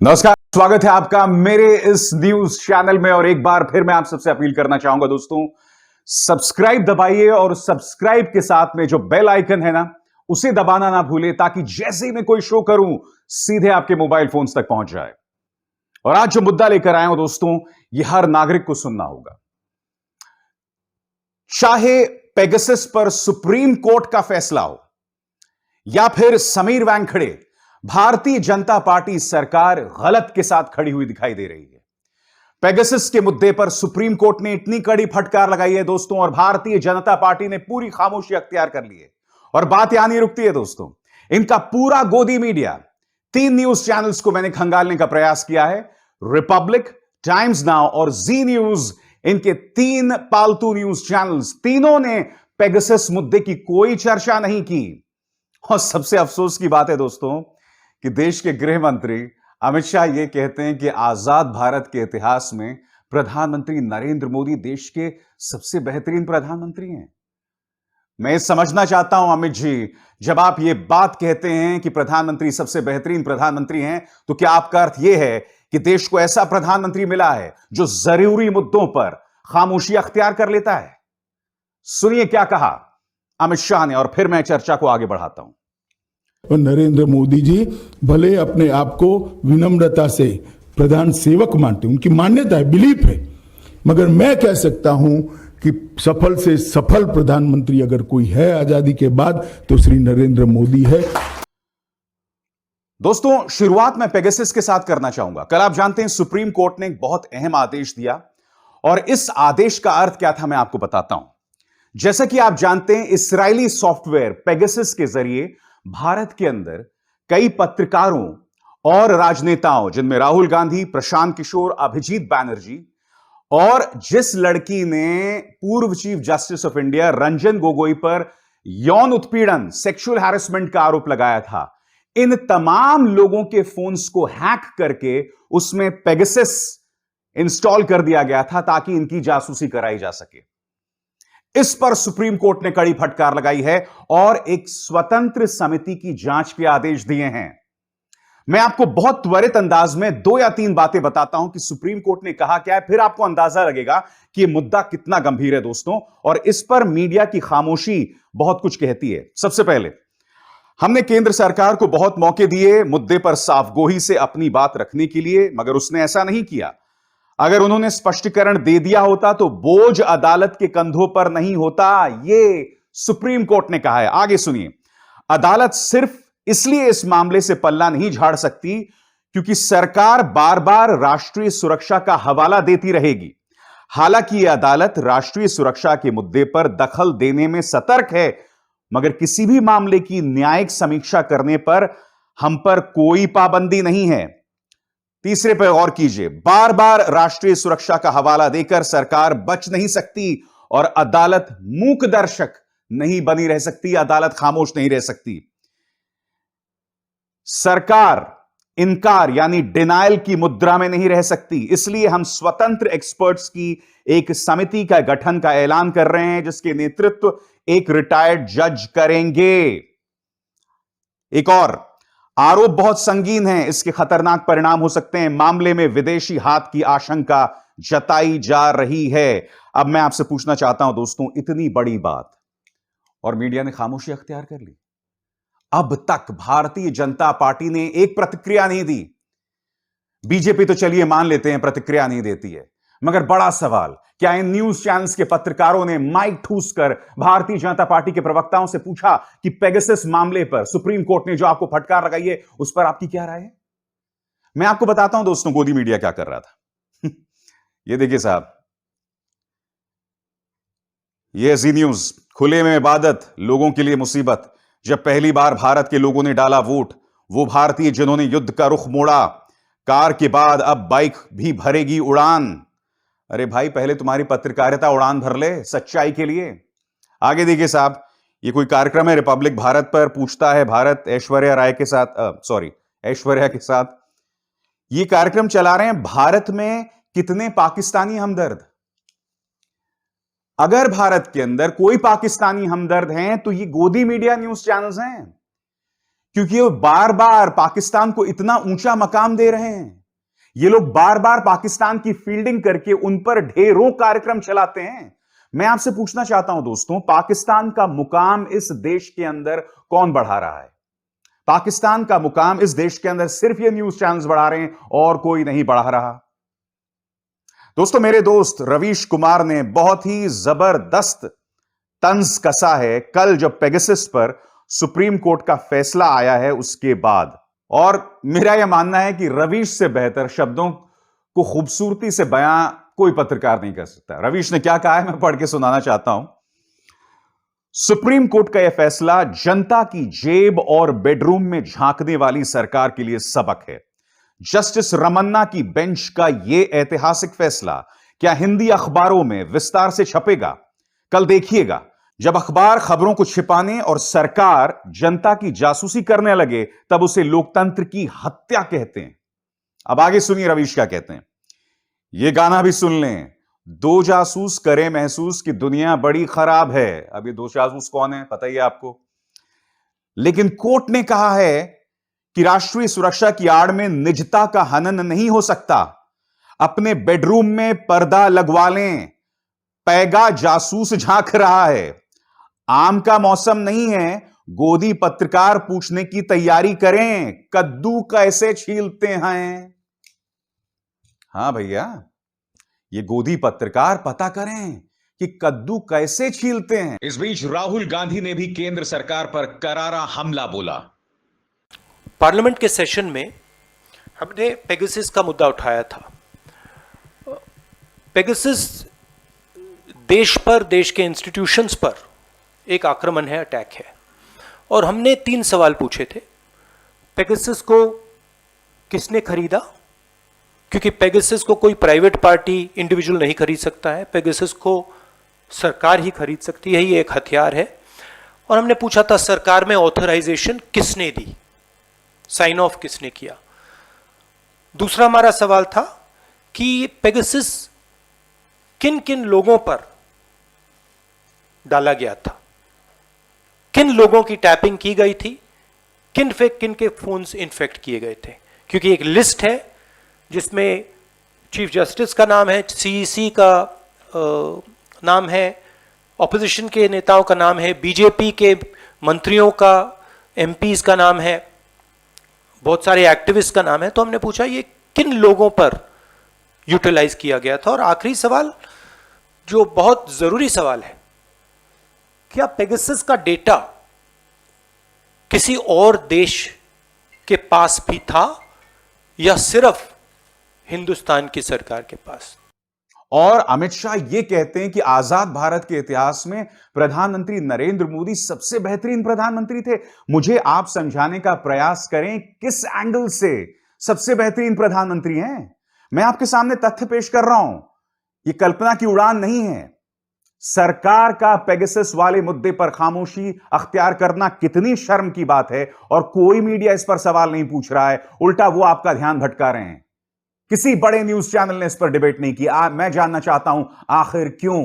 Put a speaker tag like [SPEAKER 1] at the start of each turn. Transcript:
[SPEAKER 1] नमस्कार, स्वागत है आपका मेरे इस न्यूज चैनल में। और एक बार फिर मैं आप सबसे अपील करना चाहूंगा दोस्तों, सब्सक्राइब दबाइए और सब्सक्राइब के साथ में जो बेल आइकन है ना, उसे दबाना ना भूले, ताकि जैसे ही मैं कोई शो करूं सीधे आपके मोबाइल फोन्स तक पहुंच जाए। और आज जो मुद्दा लेकर आया हूं दोस्तों, यह हर नागरिक को सुनना होगा। चाहे पेगासस पर सुप्रीम कोर्ट का फैसला हो या फिर समीर वानखेड़े, भारतीय जनता पार्टी सरकार गलत के साथ खड़ी हुई दिखाई दे रही है। पेगासस के मुद्दे पर सुप्रीम कोर्ट ने इतनी कड़ी फटकार लगाई है दोस्तों, और भारतीय जनता पार्टी ने पूरी खामोशी अख्तियार कर ली है। और बात यहां नहीं रुकती है दोस्तों, इनका पूरा गोदी मीडिया, 3 न्यूज चैनल्स को मैंने खंगालने का प्रयास किया है। रिपब्लिक, टाइम्स नाउ और जी न्यूज, इनके 3 पालतू न्यूज चैनल्स, तीनों ने पेगासस मुद्दे की कोई चर्चा नहीं की। और सबसे अफसोस की बात है दोस्तों कि देश के गृह मंत्री अमित शाह यह कहते हैं कि आजाद भारत के इतिहास में प्रधानमंत्री नरेंद्र मोदी देश के सबसे बेहतरीन प्रधानमंत्री हैं। मैं ये समझना चाहता हूं अमित जी, जब आप ये बात कहते हैं कि प्रधानमंत्री सबसे बेहतरीन प्रधानमंत्री हैं, तो क्या आपका अर्थ यह है कि देश को ऐसा प्रधानमंत्री मिला है जो जरूरी मुद्दों पर खामोशी अख्तियार कर लेता है? सुनिए क्या कहा अमित शाह ने, और फिर मैं चर्चा को आगे बढ़ाता हूं।
[SPEAKER 2] और नरेंद्र मोदी जी भले अपने आप को विनम्रता से प्रधान सेवक मानते, उनकी मान्यता है, बिलीफ है, मगर मैं कह सकता हूं कि सफल से सफल प्रधानमंत्री अगर कोई है आजादी के बाद तो श्री नरेंद्र मोदी है।
[SPEAKER 1] दोस्तों, शुरुआत मैं पेगासस के साथ करना चाहूंगा। कल आप जानते हैं सुप्रीम कोर्ट ने एक बहुत अहम आदेश दिया, और इस आदेश का अर्थ क्या था मैं आपको बताता हूं। जैसा कि आप जानते हैं, इस्राएली सॉफ्टवेयर पेगासस के जरिए भारत के अंदर कई पत्रकारों और राजनेताओं, जिनमें राहुल गांधी, प्रशांत किशोर, अभिजीत बैनर्जी, और जिस लड़की ने पूर्व chief justice of India Ranjan Gogoi पर यौन उत्पीड़न, सेक्सुअल हैरेसमेंट का आरोप लगाया था, इन तमाम लोगों के फोन्स को हैक करके उसमें पेगासस इंस्टॉल कर दिया गया था ताकि इनकी जासूसी कराई जा सके। इस पर सुप्रीम कोर्ट ने कड़ी फटकार लगाई है और एक स्वतंत्र समिति की जांच के आदेश दिए हैं। मैं आपको बहुत त्वरित अंदाज में 2 या 3 बातें बताता हूं कि सुप्रीम कोर्ट ने कहा क्या है, फिर आपको अंदाजा लगेगा कि यह मुद्दा कितना गंभीर है दोस्तों, और इस पर मीडिया की खामोशी बहुत कुछ कहती है। सबसे पहले, हमने केंद्र सरकार को बहुत मौके दिए मुद्दे पर साफगोई से अपनी बात रखने के लिए, मगर उसने ऐसा नहीं किया। अगर उन्होंने स्पष्टीकरण दे दिया होता तो बोझ अदालत के कंधों पर नहीं होता, यह सुप्रीम कोर्ट ने कहा है। आगे सुनिए, अदालत सिर्फ इसलिए इस मामले से पल्ला नहीं झाड़ सकती क्योंकि सरकार बार बार राष्ट्रीय सुरक्षा का हवाला देती रहेगी। हालांकि यह अदालत राष्ट्रीय सुरक्षा के मुद्दे पर दखल देने में सतर्क है, मगर किसी भी मामले की न्यायिक समीक्षा करने पर हम पर कोई पाबंदी नहीं है। तीसरे पर गौर कीजिए, बार बार राष्ट्रीय सुरक्षा का हवाला देकर सरकार बच नहीं सकती और अदालत मूक दर्शक नहीं बनी रह सकती, अदालत खामोश नहीं रह सकती। सरकार इनकार यानी डिनायल की मुद्रा में नहीं रह सकती। इसलिए हम स्वतंत्र एक्सपर्ट्स की एक समिति का गठन का ऐलान कर रहे हैं, जिसके नेतृत्व एक रिटायर्ड जज करेंगे। एक और आरोप बहुत संगीन है, इसके खतरनाक परिणाम हो सकते हैं, मामले में विदेशी हाथ की आशंका जताई जा रही है। अब मैं आपसे पूछना चाहता हूं दोस्तों, इतनी बड़ी बात और मीडिया ने खामोशी अख्तियार कर ली। अब तक भारतीय जनता पार्टी ने एक प्रतिक्रिया नहीं दी। बीजेपी तो चलिए मान लेते हैं प्रतिक्रिया नहीं देती है, मगर बड़ा सवाल, क्या इन न्यूज चैनल्स के पत्रकारों ने माइक ठूस कर भारतीय जनता पार्टी के प्रवक्ताओं से पूछा कि पेगासस मामले पर सुप्रीम कोर्ट ने जो आपको फटकार लगाई है उस पर आपकी क्या राय है? मैं आपको बताता हूं दोस्तों, गोदी मीडिया क्या कर रहा था। ये देखिए साहब, ये जी न्यूज, खुले में इबादत, लोगों के लिए मुसीबत। जब पहली बार भारत के लोगों ने डाला वोट, वो भारतीय जिन्होंने युद्ध का रुख मोड़ा, कार के बाद अब बाइक भी भरेगी उड़ान। अरे भाई, पहले तुम्हारी पत्रकारिता उड़ान भर ले सच्चाई के लिए। आगे देखिए साहब, ये कोई कार्यक्रम है रिपब्लिक भारत पर, पूछता है भारत ऐश्वर्या के साथ ये कार्यक्रम चला रहे हैं, भारत में कितने पाकिस्तानी हमदर्द। अगर भारत के अंदर कोई पाकिस्तानी हमदर्द हैं तो ये गोदी मीडिया न्यूज चैनल्स हैं, क्योंकि वो बार बार पाकिस्तान को इतना ऊंचा मकाम दे रहे हैं। ये लोग बार बार पाकिस्तान की फील्डिंग करके उन पर ढेरों कार्यक्रम चलाते हैं। मैं आपसे पूछना चाहता हूं दोस्तों, पाकिस्तान का मुकाम इस देश के अंदर कौन बढ़ा रहा है? पाकिस्तान का मुकाम इस देश के अंदर सिर्फ ये न्यूज चैनल्स बढ़ा रहे हैं और कोई नहीं बढ़ा रहा। दोस्तों, मेरे दोस्त रवीश कुमार ने बहुत ही जबरदस्त तंज कसा है कल जब पेगासस पर सुप्रीम कोर्ट का फैसला आया है उसके बाद। और मेरा यह मानना है कि रवीश से बेहतर शब्दों को खूबसूरती से बयां कोई पत्रकार नहीं कर सकता। रवीश ने क्या कहा है मैं पढ़ के सुनाना चाहता हूं। सुप्रीम कोर्ट का यह फैसला जनता की जेब और बेडरूम में झांकने वाली सरकार के लिए सबक है। जस्टिस रमन्ना की बेंच का यह ऐतिहासिक फैसला क्या हिंदी अखबारों में विस्तार से छपेगा? कल देखिएगा, जब अखबार खबरों को छिपाने और सरकार जनता की जासूसी करने लगे तब उसे लोकतंत्र की हत्या कहते हैं। अब आगे सुनिए रवीश क्या कहते हैं। यह गाना भी सुन लें, दो जासूस करे महसूस कि दुनिया बड़ी खराब है। अब ये दो जासूस कौन है पता ही है आपको। लेकिन कोर्ट ने कहा है कि राष्ट्रीय सुरक्षा की आड़ में निजता का हनन नहीं हो सकता। अपने बेडरूम में पर्दा लगवा लें, पैगा जासूस झांक रहा है। आम का मौसम नहीं है, गोदी पत्रकार पूछने की तैयारी करें, कद्दू कैसे छीलते हैं। हां भैया, ये गोदी पत्रकार पता करें कि कद्दू कैसे छीलते हैं। इस बीच राहुल गांधी ने भी केंद्र सरकार पर करारा हमला बोला।
[SPEAKER 3] पार्लियामेंट के सेशन में हमने पेगासस का मुद्दा उठाया था। पेगासस देश पर, देश के इंस्टीट्यूशंस पर एक आक्रमण है, अटैक है। और हमने 3 सवाल पूछे थे। पेगासस को किसने खरीदा? क्योंकि पेगासस को कोई प्राइवेट पार्टी, इंडिविजुअल नहीं खरीद सकता है। पेगासस को सरकार ही खरीद सकती है, ये एक हथियार है। और हमने पूछा था सरकार में ऑथराइजेशन किसने दी, साइन ऑफ किसने किया। दूसरा हमारा सवाल था कि पेगासस किन किन लोगों पर डाला गया था, किन लोगों की टैपिंग की गई थी, किन के फोन्स इन्फेक्ट किए गए थे। क्योंकि एक लिस्ट है जिसमें चीफ जस्टिस का नाम है, सीईसी का नाम है, ऑपोजिशन के नेताओं का नाम है, बीजेपी के मंत्रियों का, एमपीज का नाम है, बहुत सारे एक्टिविस्ट का नाम है। तो हमने पूछा ये किन लोगों पर यूटिलाइज किया गया था। और आखिरी सवाल जो बहुत जरूरी सवाल है, क्या पेगासस का डेटा किसी और देश के पास भी था या सिर्फ हिंदुस्तान की सरकार के पास?
[SPEAKER 1] और अमित शाह यह कहते हैं कि आजाद भारत के इतिहास में प्रधानमंत्री नरेंद्र मोदी सबसे बेहतरीन प्रधानमंत्री थे। मुझे आप समझाने का प्रयास करें किस एंगल से सबसे बेहतरीन प्रधानमंत्री हैं। मैं आपके सामने तथ्य पेश कर रहा हूं, यह कल्पना की उड़ान नहीं है। सरकार का पेगासस वाले मुद्दे पर खामोशी अख्तियार करना कितनी शर्म की बात है। और कोई मीडिया इस पर सवाल नहीं पूछ रहा है, उल्टा वो आपका ध्यान भटका रहे हैं। किसी बड़े न्यूज चैनल ने इस पर डिबेट नहीं किया। मैं जानना चाहता हूं आखिर क्यों।